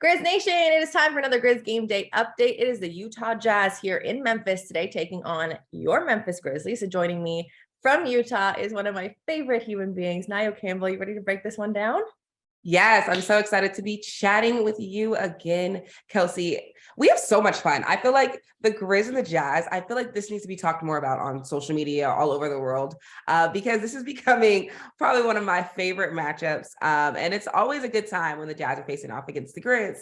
Grizz Nation, it is time for another Grizz Game Day update. It is the Utah Jazz here in Memphis today, taking on your Memphis Grizzlies. So joining me from Utah is one of my favorite human beings, Nayo Campbell. You ready to break this one down? Yes, I'm so excited to be chatting with you again, Kelcey. We have so much fun. I feel like the Grizz and the Jazz, I feel like this needs to be talked more about on social media all over the world because this is becoming probably one of my favorite matchups. And it's always a good time when the Jazz are facing off against the Grizz.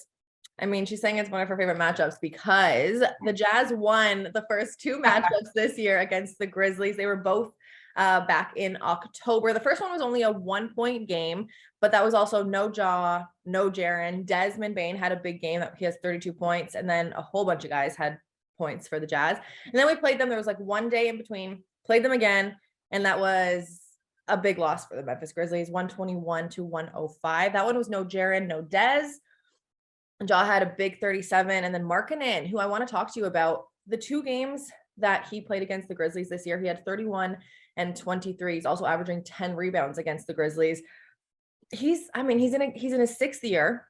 I mean, she's saying it's one of her favorite matchups because the Jazz won the first two matchups this year against the Grizzlies. They were both back in October. The first one was only a 1-point game, but that was also no Ja, no Jaren. Desmond Bane had a big game. He has 32 points, and then a whole bunch of guys had points for the Jazz. And then we played them. There was like one day in between, played them again, and that was a big loss for the Memphis Grizzlies, 121-105. That one was no Jaren, no Dez. Ja had a big 37, and then Markkanen, who I want to talk to you about. The two games that he played against the Grizzlies this year, he had 31 and 23. He's also averaging 10 rebounds against the Grizzlies. He's in his sixth year,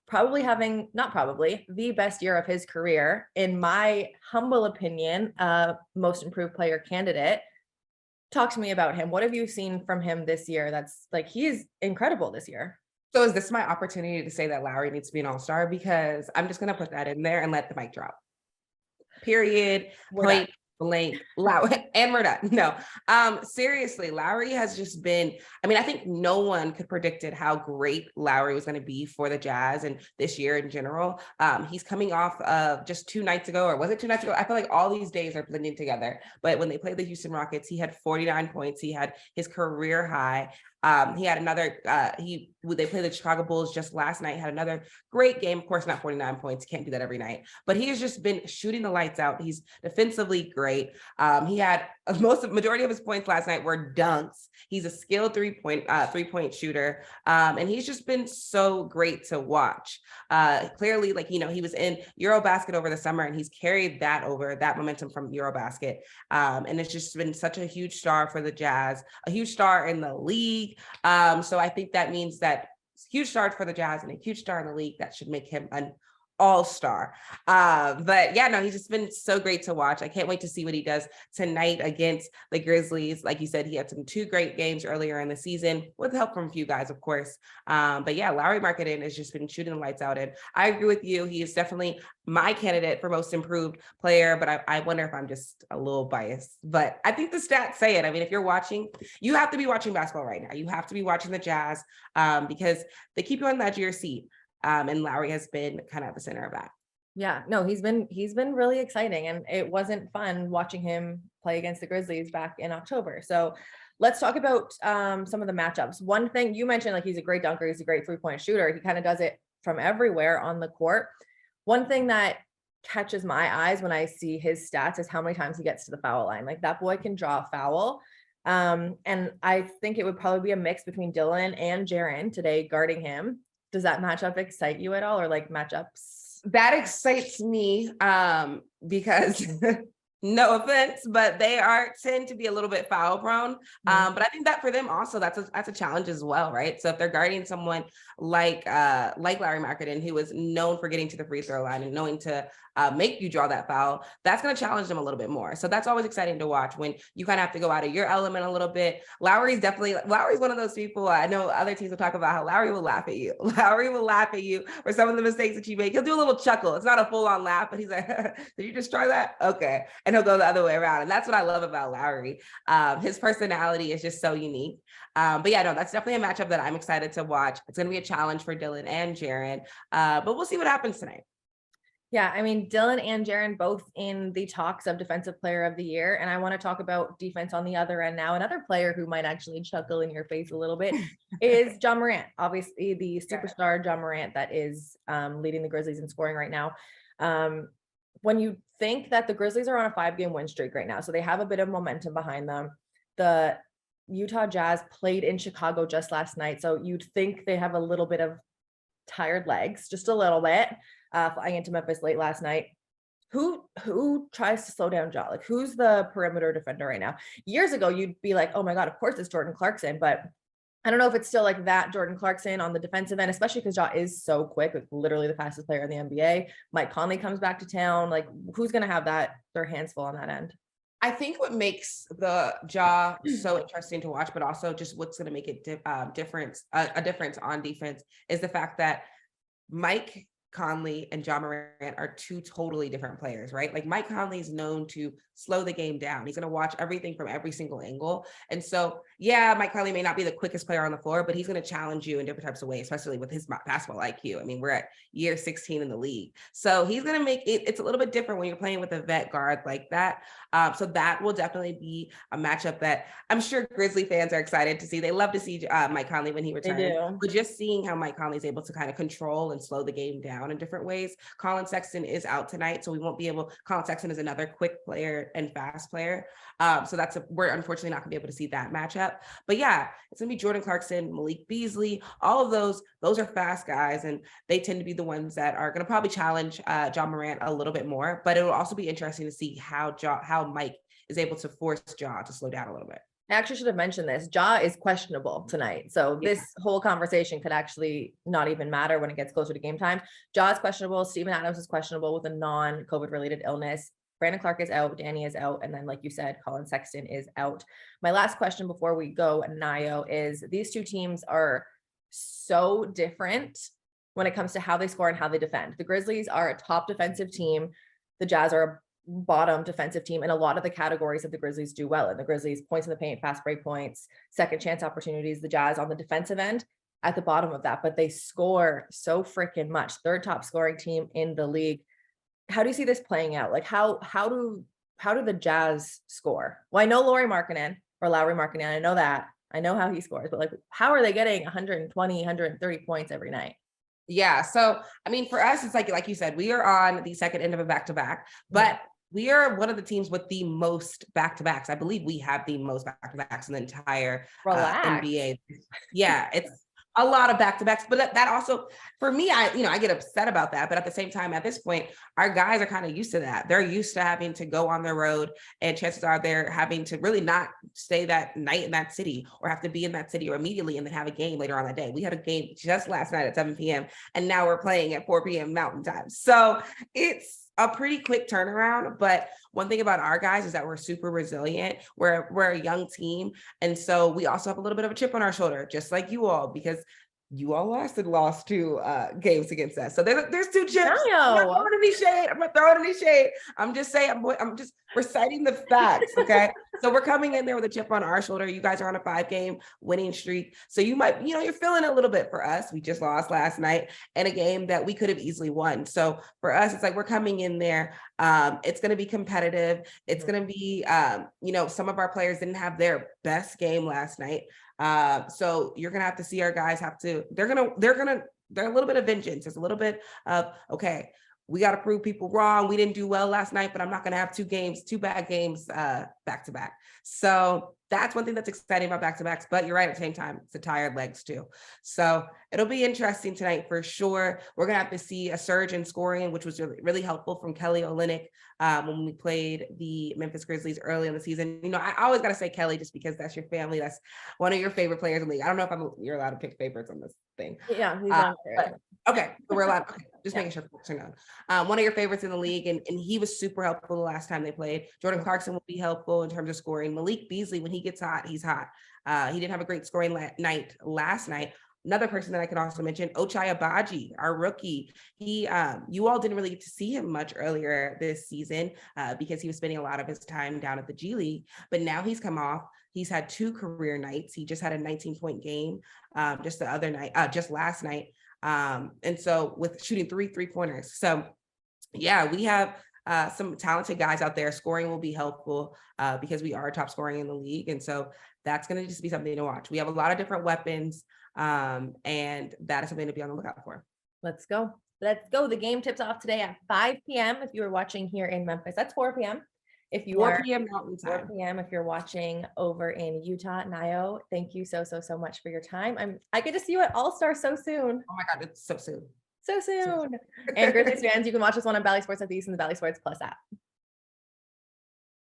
probably having, not probably, the best year of his career, in my humble opinion, most improved player candidate. Talk to me about him. What have you seen from him this year? That's like, he is incredible this year. So is this my opportunity to say that Lauri needs to be an all-star? Because I'm just going to put that in there and let the mic drop. Period. Point blank. Lauri. And we're done. No. Seriously, Lauri has just been, I think no one could predicted how great Lauri was going to be for the Jazz and this year in general. He's coming off of just 2 nights ago, or was it 2 nights ago? I feel like all these days are blending together. But when they played the Houston Rockets, he had 49 points. He had his career high. He had another, they played the Chicago Bulls just last night, had another great game. Of course, not 49 points. Can't do that every night, but he has just been shooting the lights out. He's defensively great. He had majority of his points last night were dunks. He's a skilled three-point shooter. And he's just been so great to watch. Clearly, he was in Eurobasket over the summer, and he's carried that momentum from Eurobasket. And it's just been such a huge star for the Jazz, a huge star in the league. So I think that means that huge star for the Jazz and a huge star in the league, that should make him an all-star. But yeah, no, he's just been so great to watch. I can't wait to see what he does tonight against the Grizzlies. Like you said, he had 2 great games earlier in the season with help from a few guys, of course. But yeah, Lauri Markkanen has just been shooting the lights out. And I agree with you. He is definitely my candidate for most improved player, but I wonder if I'm just a little biased. But I think the stats say it. If you're watching, you have to be watching basketball right now. You have to be watching the Jazz because they keep you on the edge of your seat. And Lauri has been kind of at the center of that. Yeah, no, he's been really exciting, and it wasn't fun watching him play against the Grizzlies back in October. So let's talk about some of the matchups. One thing you mentioned, like, he's a great dunker, he's a great 3-point shooter. He kind of does it from everywhere on the court. One thing that catches my eyes when I see his stats is how many times he gets to the foul line. Like, that boy can draw a foul. And I think it would probably be a mix between Dylan and Jaren today guarding him. Does that matchup excite you at all, or like matchups? That excites me because no offense, but they tend to be a little bit foul prone. But I think that for them also, that's a challenge as well, right? So if they're guarding someone like Lauri Markkanen, who is known for getting to the free throw line and knowing to make you draw that foul, that's going to challenge them a little bit more. So that's always exciting to watch when you kind of have to go out of your element a little bit. Lauri's one of those people. I know other teams will talk about how Lauri will laugh at you. Lauri will laugh at you for some of the mistakes that you make. He'll do a little chuckle. It's not a full on laugh, but he's like, did you just try that? Okay. And he'll go the other way around. And that's what I love about Lauri. His personality is just so unique. But yeah, no, that's definitely a matchup that I'm excited to watch. It's going to be a challenge for Dylan and Jaren. But we'll see what happens tonight. Yeah, Dylan and Jaren both in the talks of Defensive Player of the Year. And I want to talk about defense on the other end now. Another player who might actually chuckle in your face a little bit is Ja Morant. Obviously, the superstar Ja Morant that is leading the Grizzlies in scoring right now. When you think that the Grizzlies are on a 5-game win streak right now, so they have a bit of momentum behind them. The Utah Jazz played in Chicago just last night, so you'd think they have a little bit of tired legs, just a little bit, flying into Memphis late last night. Who tries to slow down Ja? Like, who's the perimeter defender right now? Years ago, you'd be like, oh my God, of course it's Jordan Clarkson, but I don't know if it's still like that Jordan Clarkson on the defensive end, especially because Ja is so quick, like literally the fastest player in the NBA. Mike Conley comes back to town. Like, who's going to have their hands full on that end? I think what makes the Ja so interesting to watch, but also just what's going to make it a difference on defense is the fact that Mike Conley and Ja Morant are two totally different players, right? Like Mike Conley is known to slow the game down. He's going to watch everything from every single angle. And so, yeah, Mike Conley may not be the quickest player on the floor, but he's going to challenge you in different types of ways, especially with his basketball IQ. I mean, we're at year 16 in the league. So he's going to make it's a little bit different when you're playing with a vet guard like that. So that will definitely be a matchup that I'm sure Grizzly fans are excited to see. They love to see Mike Conley when he returns. But just seeing how Mike Conley is able to kind of control and slow the game down in different ways. Collin Sexton is out tonight, so we won't be able. Collin Sexton is another quick player and fast player. So we're unfortunately not gonna be able to see that matchup. But yeah, it's gonna be Jordan Clarkson, Malik Beasley, all of those are fast guys, and they tend to be the ones that are gonna probably challenge Ja Morant a little bit more. But it will also be interesting to see how Mike is able to force Ja to slow down a little bit. I actually should have mentioned this. Ja is questionable tonight. So this whole conversation could actually not even matter when it gets closer to game time. Ja is questionable. Steven Adams is questionable with a non-COVID related illness. Brandon Clark is out. Danny is out. And then, like you said, Collin Sexton is out. My last question before we go, Nayo, is these two teams are so different when it comes to how they score and how they defend. The Grizzlies are a top defensive team. The Jazz are a bottom defensive team in a lot of the categories that the Grizzlies do well in. The Grizzlies points in the paint, fast break points, second chance opportunities. The Jazz on the defensive end at the bottom of that, but they score so freaking much. Third top scoring team in the league. How do you see this playing out? Like how do the Jazz score? Well, I know Lauri Markkanen. I know that. I know how he scores, but like how are they getting 120, 130 points every night? Yeah. So, I mean, for us, it's like you said, we are on the second end of a back-to-back, but we are one of the teams with the most back-to-backs. I believe we have the most back-to-backs in the entire NBA. Yeah, it's a lot of back-to-backs, but that also, for me, I get upset about that. But at the same time, at this point, our guys are kind of used to that. They're used to having to go on the road, and chances are they're having to really not stay that night in that city or have to be in that city or immediately and then have a game later on that day. We had a game just last night at 7 p.m. and now we're playing at 4 p.m. Mountain Time. So it's a pretty quick turnaround. But one thing about our guys is that we're super resilient. We're a young team. And so we also have a little bit of a chip on our shoulder, just like you all, because you all lost 2 games against us. So there's 2 chips. I'm not throwing any shade. I'm not throwing any shade. I'm just saying, I'm just reciting the facts. Okay. So we're coming in there with a chip on our shoulder. You guys are on a 5-game winning streak. So you might, you're feeling a little bit for us. We just lost last night in a game that we could have easily won. So for us, it's like we're coming in there. It's going to be competitive. It's going to be, some of our players didn't have their best game last night. So you're going to have to see our guys they're a little bit of vengeance. There's a little bit of, okay, we got to prove people wrong. We didn't do well last night, but I'm not going to have 2 bad games back to back. So that's one thing that's exciting about back-to-backs, but you're right, at the same time, it's the tired legs too. So it'll be interesting tonight for sure. We're going to have to see a surge in scoring, which was really, really helpful from Kelly Olynyk when we played the Memphis Grizzlies early in the season. I always got to say Kelly just because that's your family. That's one of your favorite players in the league. I don't know if you're allowed to pick favorites on this thing. Yeah, he's on there. Okay, so we're allowed. Okay, just making sure folks are known. One of your favorites in the league, and he was super helpful the last time they played. Jordan Clarkson will be helpful in terms of scoring. Malik Beasley, when he gets hot, he's hot. He didn't have a great scoring night last night. Another person that I can also mention, Ochai Agbaji, our rookie. You all didn't really get to see him much earlier this season because he was spending a lot of his time down at the G League, but now he's come off. He's had 2 career nights. He just had a 19-point game just last night. And so with shooting 3 3-pointers. So yeah, we have some talented guys out there. Scoring will be helpful because we are top scoring in the league. And so that's going to just be something to watch. We have a lot of different weapons and that is something to be on the lookout for. Let's go. The game tips off today at 5 p.m. if you are watching here in Memphis. That's 4 p.m. If you 4 p.m. Mountain Time. 4 p.m. if you're watching over in Utah. Nayo, thank you so much for your time. I get to see you at All-Star so soon. Oh my God, it's so soon. So soon. And Grizzlies fans, you can watch this one on Bally Sports at the East and the Bally Sports Plus app.